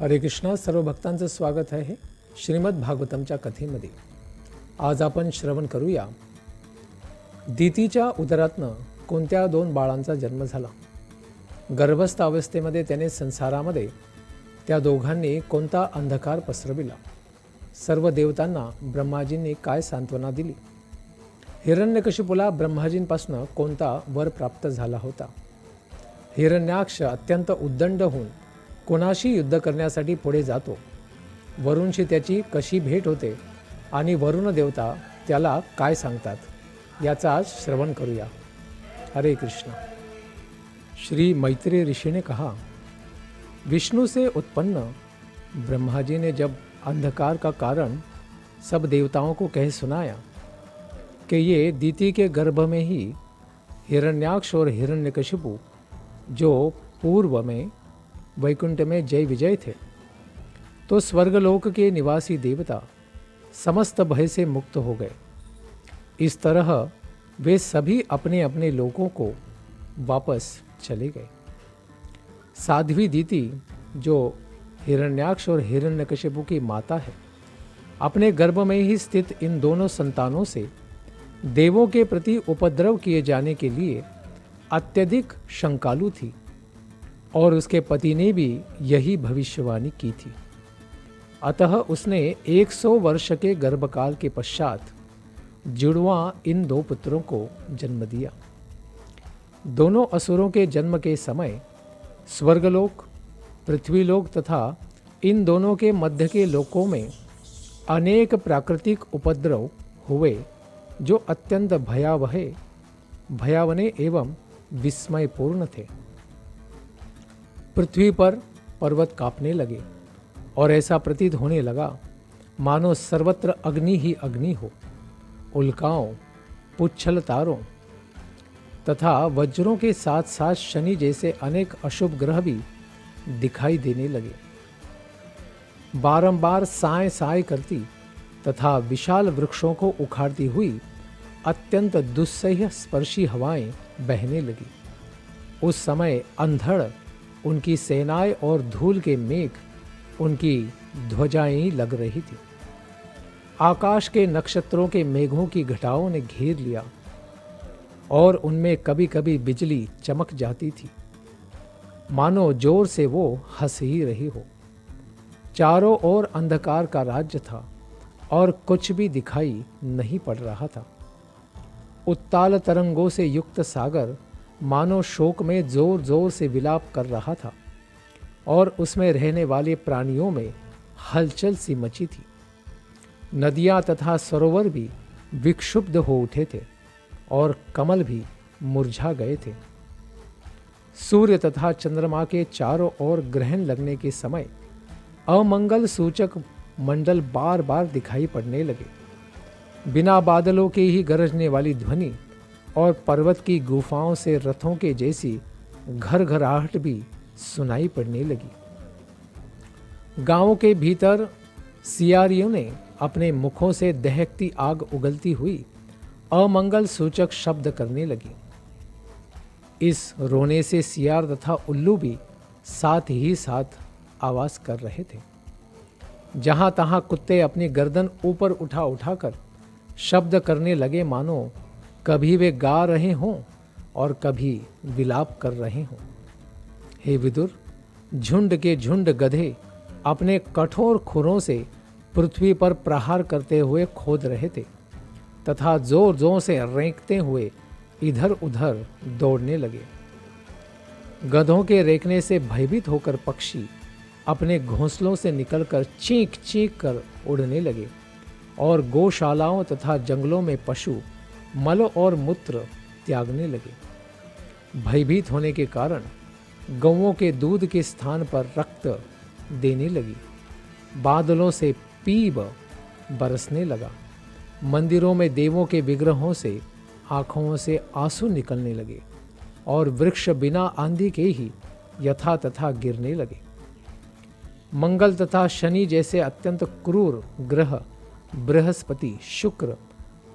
हरे कृष्णा. सर्व भक्तांचं स्वागत आहे श्रीमद भागवतमच्या कथेमध्ये. आज आपण श्रवण करूया दितीच्या उदरातनं कोणत्या दोन बाळांचा जन्म झाला. गर्भस्थ अवस्थेमध्ये त्याने संसारामध्ये त्या दोघांनी कोणता अंधकार पसरविला. सर्व देवतांना ब्रह्माजींनी काय सांत्वना दिली. हिरण्यकशिपूला ब्रह्माजींपासून कोणता वर प्राप्त झाला होता. हिरण्याक्ष अत्यंत उद्दंड होऊन कोणाशी युद्ध करण्यासाठी पुढे जातो. वरूणशी त्याची कशी भेट होते आणि वरुण देवता त्याला काय सांगतात याचा आज श्रवण करूया. हरे कृष्ण. श्री मैत्रेय ऋषि ने कहा, विष्णु से उत्पन्न ब्रह्मा जी ने जब अंधकार का कारण सब देवताओं को कह सुनाया कि ये दीति के गर्भ में ही हिरण्याक्ष और हिरण्यकशिपु जो पूर्व में वैकुंठ में जय विजय थे, तो स्वर्गलोक के निवासी देवता समस्त भय से मुक्त हो गए. इस तरह वे सभी अपने अपने लोकों को वापस चले गए. साध्वी दीति जो हिरण्याक्ष और हिरण्यकशिपु की माता है, अपने गर्भ में ही स्थित इन दोनों संतानों से देवों के प्रति उपद्रव किए जाने के लिए अत्यधिक शंकालु थी और उसके पति ने भी यही भविष्यवाणी की थी. अतः उसने 100 वर्ष के गर्भकाल के पश्चात जुड़वां इन दो पुत्रों को जन्म दिया. दोनों असुरों के जन्म के समय स्वर्गलोक, पृथ्वीलोक तथा इन दोनों के मध्य के लोकों में अनेक प्राकृतिक उपद्रव हुए जो अत्यंत भयावने एवं विस्मयपूर्ण थे. पृथ्वी पर पर्वत कांपने लगे और ऐसा प्रतीत होने लगा मानो सर्वत्र अग्नि ही अग्नि हो. उल्काओं, पुच्छल तारों तथा वज्रों के साथ साथ शनि जैसे अनेक अशुभ ग्रह भी दिखाई देने लगे. बारंबार साय साय करती तथा विशाल वृक्षों को उखाड़ती हुई अत्यंत दुस्सह्य स्पर्शी हवाएं बहने लगी. उस समय अंधड़ उनकी सेनाएं और धूल के मेघ उनकी ध्वजाएं लग रही थी. आकाश के नक्षत्रों के मेघों की घटाओं ने घेर लिया और उनमें कभी कभी बिजली चमक जाती थी, मानो जोर से वो हंस ही रही हो. चारों ओर अंधकार का राज्य था और कुछ भी दिखाई नहीं पड़ रहा था. उत्ताल तरंगों से युक्त सागर मानो शोक में जोर जोर से विलाप कर रहा था और उसमें रहने वाले प्राणियों में हलचल सी मची थी. नदियां तथा सरोवर भी विक्षुब्ध हो उठे थे और कमल भी मुरझा गए थे. सूर्य तथा चंद्रमा के चारों ओर ग्रहण लगने के समय अमंगल सूचक मंडल बार बार दिखाई पड़ने लगे. बिना बादलों के ही गरजने वाली ध्वनि और पर्वत की गुफाओं से रथों के जैसी घरघराहट भी सुनाई पड़ने लगी. गांवों के भीतर सियारियों ने अपने मुखों से दहकती आग उगलती हुई अमंगल सूचक शब्द करने लगी. इस रोने से सियार तथा उल्लू भी साथ ही साथ आवाज कर रहे थे. जहां तहां कुत्ते अपनी गर्दन ऊपर उठा उठाकर शब्द करने लगे मानो कभी वे गा रहे हों और कभी विलाप कर रहे हों. हे विदुर, झुंड के झुंड गधे अपने कठोर खुरों से पृथ्वी पर प्रहार करते हुए खोद रहे थे तथा जोर जोर से रेंकते हुए इधर उधर दौड़ने लगे. गधों के रेंकने से भयभीत होकर पक्षी अपने घोंसलों से निकलकर चीख चीख कर उड़ने लगे और गौशालाओं तथा जंगलों में पशु मल और मूत्र त्यागने लगे. भयभीत होने के कारण गौओं के दूध के स्थान पर रक्त देने लगी. बादलों से पीब बरसने लगा. मंदिरों में देवों के विग्रहों से आँखों से आंसू निकलने लगे और वृक्ष बिना आंधी के ही यथा तथा गिरने लगे. मंगल तथा शनि जैसे अत्यंत क्रूर ग्रह बृहस्पति, शुक्र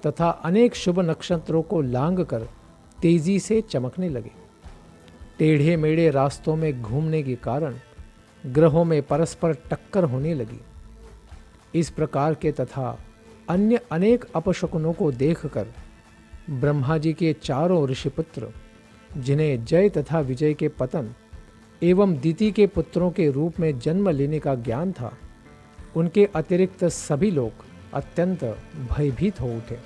तथा अनेक शुभ नक्षत्रों को लांघकर तेजी से चमकने लगे. टेढ़े मेढ़े रास्तों में घूमने के कारण ग्रहों में परस्पर टक्कर होने लगी। इस प्रकार के तथा अन्य अनेक अपशकुनों को देखकर ब्रह्मा जी के चारों ऋषिपुत्र, जिन्हें जय तथा विजय के पतन एवं दिति के पुत्रों के रूप में जन्म लेने का ज्ञान था, उनके अतिरिक्त सभी लोग अत्यंत भयभीत हो उठे।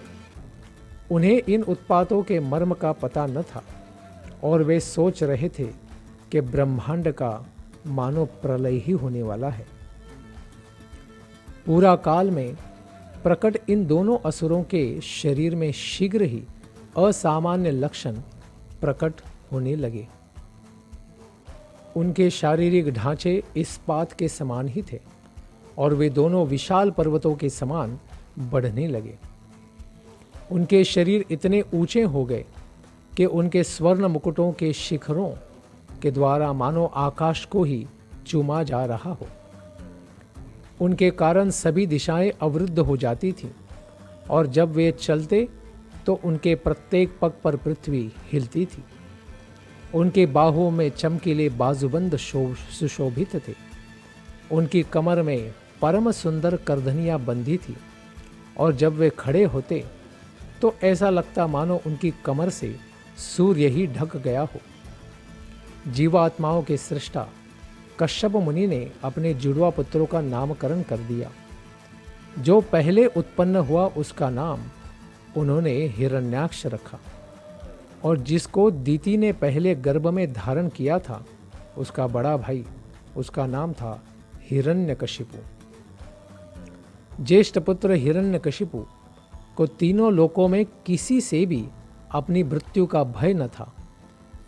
उन्हें इन उत्पातों के मर्म का पता न था और वे सोच रहे थे कि ब्रह्मांड का मानो प्रलय ही होने वाला है। पूरा काल में प्रकट इन दोनों असुरों के शरीर में शीघ्र ही असामान्य लक्षण प्रकट होने लगे। उनके शारीरिक ढांचे इस्पात के समान ही थे और वे दोनों विशाल पर्वतों के समान बढ़ने लगे। उनके शरीर इतने ऊंचे हो गए कि उनके स्वर्ण मुकुटों के शिखरों के द्वारा मानो आकाश को ही चूमा जा रहा हो। उनके कारण सभी दिशाएं अवरुद्ध हो जाती थीं और जब वे चलते तो उनके प्रत्येक पग पर पृथ्वी हिलती थी। उनके बाहुओं में चमकीले बाजूबंद सुशोभित थे। उनकी कमर में परम सुंदर करधनियां बंधी थी और जब वे खड़े होते तो ऐसा लगता मानो उनकी कमर से सूर्य ही ढक गया हो। जीवात्माओं के सृष्टा कश्यप मुनि ने अपने जुड़वा पुत्रों का नामकरण कर दिया। जो पहले उत्पन्न हुआ उसका नाम उन्होंने हिरण्याक्ष रखा और जिसको दिति ने पहले गर्भ में धारण किया था उसका बड़ा भाई, उसका नाम था हिरण्यकशिपु। ज्येष्ठ पुत्र हिरण्यकशिपु को तीनों लोकों में किसी से भी अपनी मृत्यु का भय न था,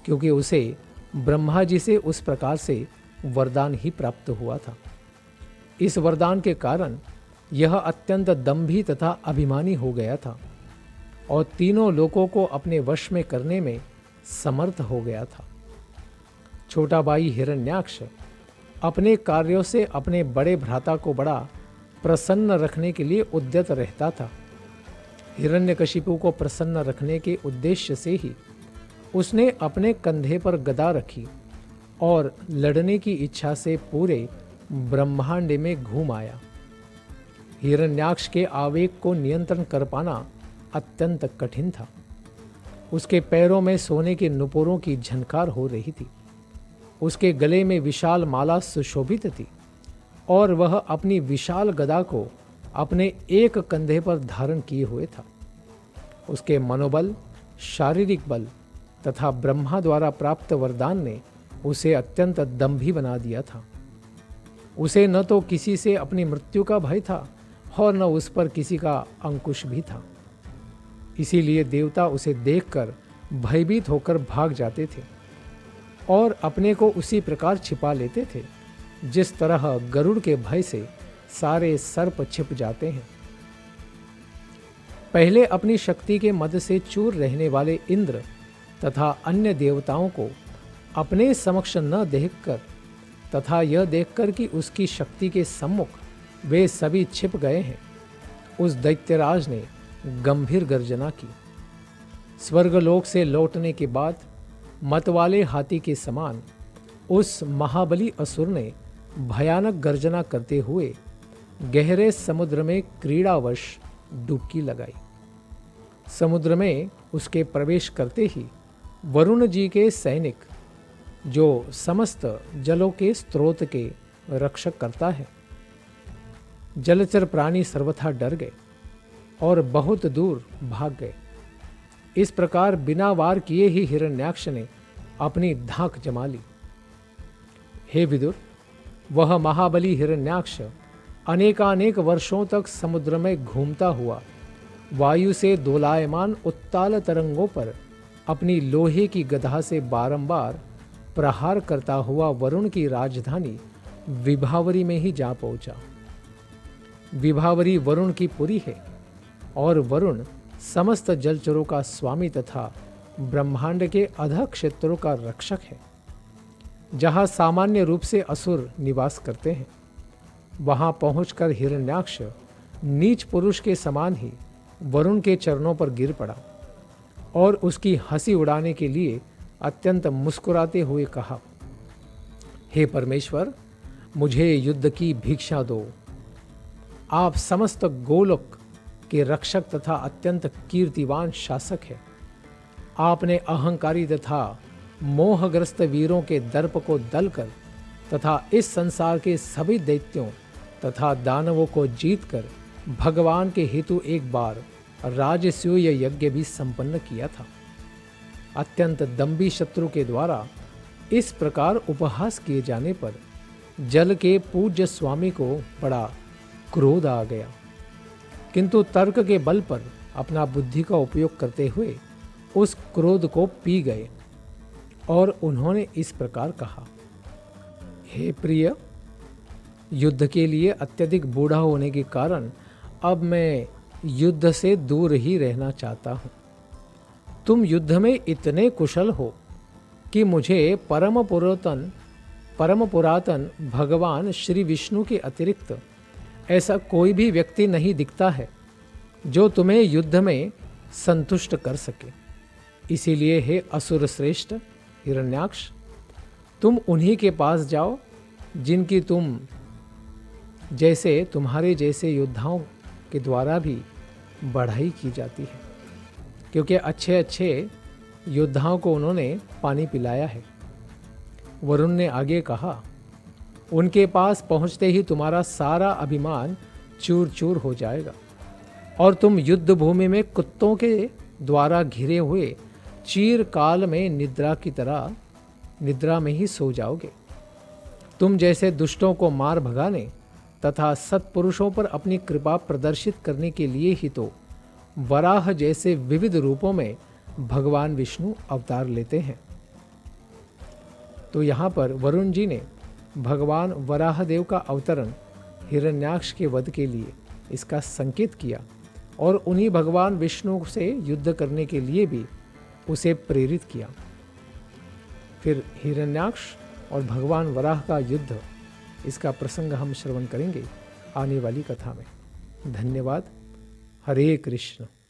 क्योंकि उसे ब्रह्मा जी से उस प्रकार से वरदान ही प्राप्त हुआ था। इस वरदान के कारण यह अत्यंत दंभी तथा अभिमानी हो गया था और तीनों लोकों को अपने वश में करने में समर्थ हो गया था। छोटा भाई हिरण्याक्ष अपने कार्यों से अपने बड़े भ्राता को बड़ा प्रसन्न रखने के लिए उद्यत रहता था। हिरण्यकशिपु को प्रसन्न रखने के उद्देश्य से ही उसने अपने कंधे पर गदा रखी और लड़ने की इच्छा से पूरे ब्रह्मांड में घूम आया। हिरण्याक्ष के आवेग को नियंत्रण कर पाना अत्यंत कठिन था। उसके पैरों में सोने के नुपुरों की झनकार हो रही थी। उसके गले में विशाल माला सुशोभित थी और वह अपनी विशाल गदा को अपने एक कंधे पर धारण किए हुए था। उसके मनोबल, शारीरिक बल तथा ब्रह्मा द्वारा प्राप्त वरदान ने उसे अत्यंत दंभी बना दिया था। उसे न तो किसी से अपनी मृत्यु का भय था और न उस पर किसी का अंकुश भी था। इसीलिए देवता उसे देखकर भयभीत होकर भाग जाते थे और अपने को उसी प्रकार छिपा लेते थे जिस तरह गरुड़ के भय से सारे सर्प छिप जाते हैं। पहले अपनी शक्ति के मद से चूर रहने वाले इंद्र तथा अन्य देवताओं को अपने समक्ष न देखकर तथा यह देखकर कि उसकी शक्ति के सम्मुख वे सभी छिप गए हैं, उस दैत्यराज ने गंभीर गर्जना की। स्वर्गलोक से लौटने के बाद मतवाले हाथी के समान उस महाबली असुर ने भयानक गर्जना करते हुए गहरे समुद्र में क्रीड़ावश डुबकी लगाई। समुद्र में उसके प्रवेश करते ही वरुण जी के सैनिक, जो समस्त जलों के स्रोत के रक्षक करता है, जलचर प्राणी सर्वथा डर गए और बहुत दूर भाग गए। इस प्रकार बिना वार किए ही हिरण्याक्ष ने अपनी धाक जमा ली। हे विदुर, वह महाबली हिरण्याक्ष अनेकानेक वर्षों तक समुद्र में घूमता हुआ वायु से दोलायमान उत्ताल तरंगों पर अपनी लोहे की गदा से बारंबार प्रहार करता हुआ वरुण की राजधानी विभावरी में ही जा पहुंचा। विभावरी वरुण की पुरी है और वरुण समस्त जलचरों का स्वामी तथा ब्रह्मांड के अधः क्षेत्रों का रक्षक है। जहाँ सामान्य रूप से असुर निवास करते हैं, वहाँ पहुंचकर हिरण्याक्ष नीच पुरुष के समान ही वरुण के चरणों पर गिर पड़ा और उसकी हंसी उड़ाने के लिए अत्यंत मुस्कुराते हुए कहा, हे परमेश्वर, मुझे युद्ध की भिक्षा दो। आप समस्त गोलोक के रक्षक तथा अत्यंत कीर्तिवान शासक हैं। आपने अहंकारी तथा मोहग्रस्त वीरों के दर्प को दलकर तथा इस संसार के सभी दैत्यों तथा दानवों को जीतकर भगवान के हेतु एक बार राजसूय यज्ञ भी संपन्न किया था। अत्यंत दंभी शत्रु के द्वारा इस प्रकार उपहास किए जाने पर जल के पूज्य स्वामी को बड़ा क्रोध आ गया, किंतु तर्क के बल पर अपना बुद्धि का उपयोग करते हुए उस क्रोध को पी गए और उन्होंने इस प्रकार कहा, हे प्रिय, युद्ध के लिए अत्यधिक बूढ़ा होने के कारण अब मैं युद्ध से दूर ही रहना चाहता हूँ। तुम युद्ध में इतने कुशल हो कि मुझे परम पुरातन भगवान श्री विष्णु के अतिरिक्त ऐसा कोई भी व्यक्ति नहीं दिखता है जो तुम्हें युद्ध में संतुष्ट कर सके। इसीलिए हे असुर श्रेष्ठ हिरण्याक्ष, तुम उन्हीं के पास जाओ जिनकी तुम्हारे जैसे योद्धाओं के द्वारा भी बढ़ाई की जाती है, क्योंकि अच्छे अच्छे योद्धाओं को उन्होंने पानी पिलाया है। वरुण ने आगे कहा, उनके पास पहुंचते ही तुम्हारा सारा अभिमान चूर चूर हो जाएगा और तुम युद्ध भूमि में कुत्तों के द्वारा घिरे हुए चीरकाल में निद्रा में ही सो जाओगे। तुम जैसे दुष्टों को मार भगाने तथा सत्पुरुषों पर अपनी कृपा प्रदर्शित करने के लिए ही तो वराह जैसे विविध रूपों में भगवान विष्णु अवतार लेते हैं। तो यहाँ पर वरुण जी ने भगवान वराहदेव का अवतरण हिरण्याक्ष के वध के लिए इसका संकेत किया और उन्हीं भगवान विष्णु से युद्ध करने के लिए भी उसे प्रेरित किया। फिर हिरण्याक्ष और भगवान वराह का युद्ध, इसका प्रसंग हम श्रवण करेंगे आने वाली कथा में। धन्यवाद। हरे कृष्ण।